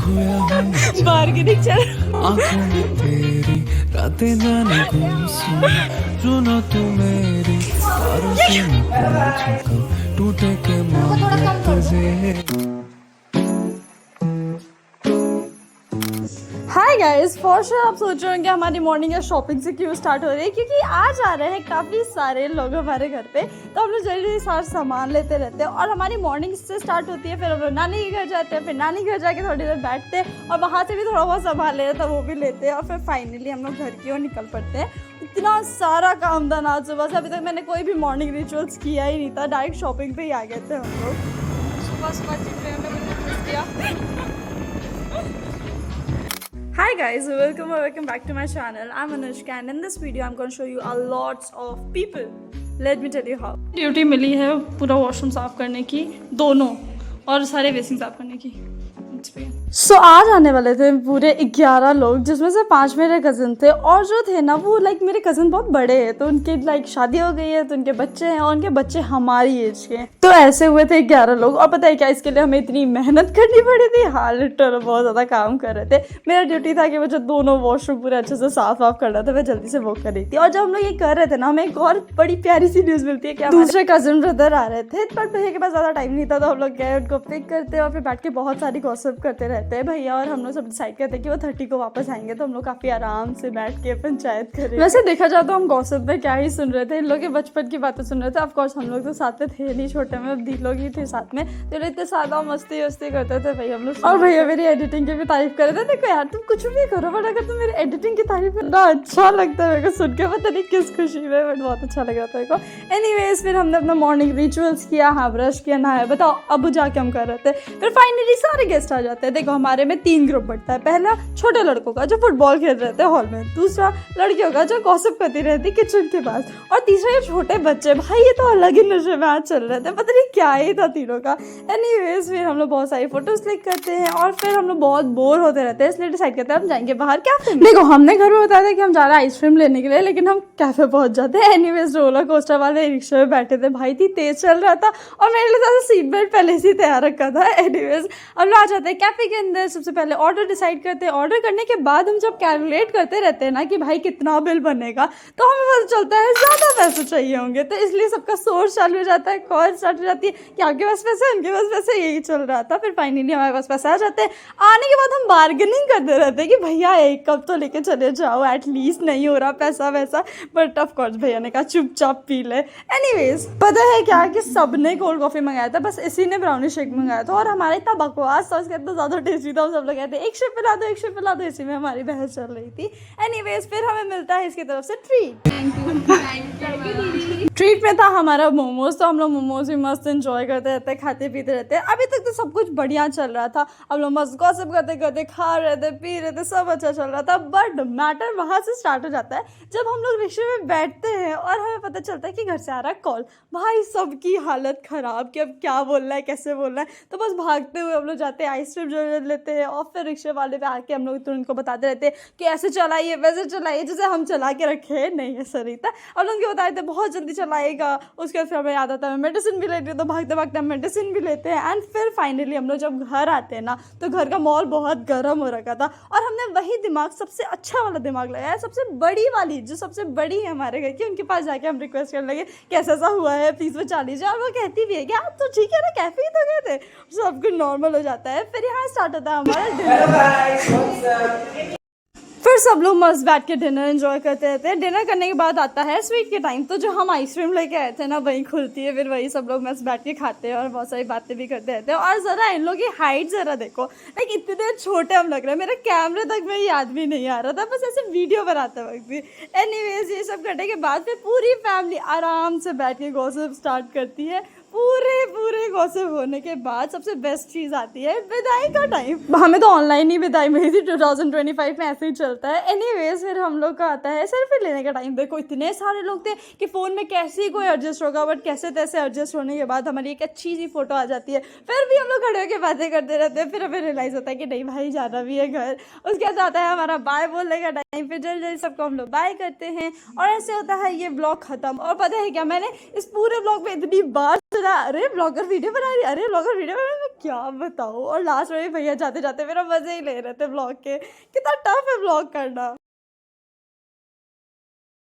खोया हूँ बार्गेनिंग चल आंखों में तेरी रातें जाने गुमसुम जो ना तू मेरी तारों से मैं पूछूं कब टूटे के मांगे तुझे। हाय गाइस, फॉर श्योर आप सोच रहे होंगे हमारी मॉर्निंग या शॉपिंग से क्यों स्टार्ट हो रही है, क्योंकि आज आ रहे हैं काफ़ी सारे लोग हमारे घर पे। तो हम लोग जल्दी सारा सामान लेते रहते हैं और हमारी मॉर्निंग से स्टार्ट होती है। फिर हम लोग नानी के घर जाते हैं, फिर नानी के घर जाके थोड़ी देर बैठते हैं और वहाँ से भी थोड़ा बहुत सामान ले रहे था वो भी लेते हैं और फिर फाइनली हम लोग घर की ओर निकल पड़ते हैं। इतना सारा काम था ना आज सुबह से, अभी तक मैंने कोई भी मॉर्निंग रिचुअल्स किया ही नहीं था, डायरेक्ट शॉपिंग पे ही आ गए थे हम लोग। सुबह सुबह किया। Hi guys, welcome back to my channel. I'm Anushka and in this video I'm going to show you a lots of people. Let me tell you how. Duty मिली है पूरा वॉशरूम साफ करने की, दोनों, और सारे बेसिन साफ करने की। So, आज आने वाले थे पूरे 11 लोग, जिसमें से 5 मेरे कज़न थे और जो थे ना वो मेरे कज़न बहुत बड़े हैं, तो उनकी शादी हो गई है, तो उनके बच्चे हैं और उनके बच्चे हमारी एज के। तो ऐसे हुए थे 11 लोग और पता है क्या, इसके लिए हमें इतनी मेहनत करनी पड़ी थी। हाँ, लिटरली बहुत ज़्यादा काम कर रहे थे। मेरा ड्यूटी था कि मुझे दोनों वॉशरूम पूरे अच्छे से साफ करना था, मैं जल्दी से वो कर रही थी। और जब हम लोग ये कर रहे थे ना, हमें एक और बड़ी प्यारी सी न्यूज़ मिलती है कि दूसरे कज़न ब्रदर आ रहे थे, बट भैया के पास ज़्यादा टाइम नहीं था, तो हम लोग गए उनको पिक करते और फिर बैठ के बहुत सारी गॉसिप करते रहते हैं भैया और हम लोग सब डिसाइड करते हैं कि वो 30 को वापस आएंगे, तो हम लोग काफ़ी आराम से बैठ के पंचायत करें। वैसे देखा जाए तो हम गॉसिप में क्या ही सुन रहे थे, इन लोग के बचपन की बातें सुन रहे थे। ऑफ कोर्स हम लोग तो साथ में थे नहीं, छोटे में दी लोग ही थे साथ में, तो इतने सादा मस्ती वस्ती करते थे भाई हम लोग। और भैया मेरी एडिटिंग की भी तारीफ कर रहे थे। देखो यार, तुम कुछ भी करो बट अगर तुम मेरी एडिटिंग की तारीफ करना, अच्छा लगता है मेरे को सुन के, पता नहीं किस खुशी में, बट बहुत अच्छा लग रहा था मेरे को। एनीवेज, फिर हमने अपना मॉर्निंग रिचुअल्स किया, हाँ ब्रश किया, नहाया। बताओ अब जाके हम कर रहे थे। फिर फाइनली सारे गेस्ट आ जाते हैं। देखो हमारे में 3 ग्रुप बढ़ता है। पहला छोटे लड़कों का जो फुटबॉल खेल रहे थे हॉल में, दूसरा लड़कियों का जो गॉसिप करती रहती किचन के पास, और तीसरा ये छोटे बच्चे। भाई ये तो अलग ही नशे में आज चल रहे थे, पता नहीं क्या ही था तीनों का। एनीवेज, फिर हम लोग बहुत सारी फोटोज क्लिक करते हैं और फिर हम लोग बहुत बोर होते रहते हैं, इसलिए डिसाइड करते हैं हम जाएंगे बाहर कैफे में। देखो हमने घर में बताया था कि हम जा रहे हैं आइसक्रीम लेने के लिए, लेकिन हम कैफे पहुंच जाते हैं। एनीवेज, रोलर कोस्टर वाले रिक्शे में बैठे थे, भाई थी तेज चल रहा था और मेरे लिए सीट बेल्ट पहले से तैयार रखा था। एनीवेज, हम लोग आ जाते हैं कैफे के अंदर। सबसे पहले ऑर्डर डिसाइड करते हैं। ऑर्डर करने के बाद हम जब कैलकुलेट करते रहते हैं ना कि भाई कितना बिल बनेगा, तो हमें पता चलता है ज़्यादा पैसे चाहिए होंगे, तो इसलिए सबका सोर्स चालू हो जाता है, कॉल स्टार्ट हो जाती है कि आपके पास पैसे, उनके पास पैसे, यही चल रहा था। फिर फाइनली हमारे पास पैसे आ जाते हैं। आने के बाद हम बार्गेनिंग करते रहते हैं कि भैया 1 कप तो लेके चले जाओ, एटलीस्ट नहीं हो रहा पैसा वैसा, बट ऑफ कोर्स भैया ने कहा चुपचाप पी ले। एनीवेज, पता है क्या कि सबने कोल्ड कॉफ़ी मंगाया था, बस इसी ने ब्राउनी शेक मंगाया था और हमारा इतना बकवास था, उसका इतना ज़्यादा टेस्टी था, हम सब लोग कहते हैं एक शिप पिला दो, एक शिप पिला दो, इसी में हमारी बहस चल रही थी। एनीवेज, फिर हमें मिलता है इसकी तरफ से ट्रीट। ट्रीट में था हमारा मोमोज, तो हम लोग मोमोज भी मस्त एंजॉय करते रहते हैं, खाते पीते रहते हैं। अभी तक तो सब कुछ बढ़िया चल रहा था, हम लोग मस्त गॉसिप करते करते खा रहे थे, पी रहे थे, सब अच्छा चल रहा था। बट मैटर वहाँ से स्टार्ट हो जाता है जब हम लोग रिक्शे में बैठते हैं और हमें पता चलता है कि घर से आ रहा है कॉल। भाई सबकी हालत ख़राब कि अब क्या बोलना है, कैसे बोलना है, तो बस भागते हुए हम लोग जाते हैं, आइसक्रीम जो लेते हैं और फिर रिक्शे वाले पे आके हम लोग तो उनको बताते रहते हैं कि ऐसे चलाइए वैसे चलाइए, जैसे हम चला के रखे नहीं ऐसा नहीं था। और उनको बताए थे बहुत जल्दी चलाएगा। उसके बाद फिर हमें याद आता है मेडिसिन भी लेते हैं, तो भागते भागते हम मेडिसिन भी लेते हैं। एंड फिर फाइनली हम लोग जब घर आते हैं ना, तो घर का माहौल बहुत गर्म हो रखा था और हमने वही दिमाग, सबसे अच्छा वाला दिमाग लगाया, सबसे बड़ी वाली, जो सबसे बड़ी है हमारे घर की, उनके पास जाके हम रिक्वेस्ट करने लगे कैसा ऐसा हुआ है, प्लीज़ बचा लीजिए। और वो कहती भी है कि आप तो ठीक है ना, कैफे ही तो गए थे, सब कुछ नॉर्मल हो जाता है। फिर यहाँ स्टार्ट होता है हमारा डिनर। फिर सब लोग मस्त बैठ के डिनर एंजॉय करते रहते हैं। डिनर करने के बाद आता है स्वीट के टाइम, तो जो हम आइसक्रीम लेके आए थे ना वही खुलती है, फिर वही सब लोग मस्त बैठ के खाते हैं और बहुत सारी बातें भी करते रहते हैं। और ज़रा इन लोग की हाइट ज़रा देखो, लाइक इतने छोटे हम लग रहे हैं, मेरे कैमरे तक में याद भी नहीं आ रहा था, बस ऐसे वीडियो बनाते वक्त भी। एनीवेज, ये सब करने के बाद फिर पूरी फैमिली आराम से बैठ के गॉसिप स्टार्ट करती है। पूरे गॉसिप होने के बाद सबसे बेस्ट चीज़ आती है विदाई का टाइम। हमें तो ऑनलाइन ही विदाई मिली थी, 2025 में ऐसे ही चलता है। एनीवेज, फिर हम लोग का आता है सेल्फी लेने का टाइम। देखो इतने सारे लोग थे कि फ़ोन में कैसे ही कोई एडजस्ट होगा, बट कैसे तैसे एडजस्ट होने के बाद हमारी एक अच्छी सी फोटो आ जाती है। फिर भी हम लोग खड़े होकर बातें करते रहते हैं। फिर हमें रियलाइज़ होता है कि नहीं भाई जाना भी है घर। उसके बाद आता है हमारा बाय बोलने का टाइम। फिर जल्दी जल्दी सबको हम लोग बाय करते हैं और ऐसे होता है ये ब्लॉग ख़त्म। और पता है क्या, मैंने इस पूरे ब्लॉग में इतनी बार सुना अरे ब्लॉगर वीडियो बना रही, अरे ब्लॉगर वीडियो बना रही, मैं क्या बताऊँ। और लास्ट में भी भैया जाते जाते मेरा मजे ही ले रहे थे ब्लॉग के। कितना टफ है ब्लॉग करना।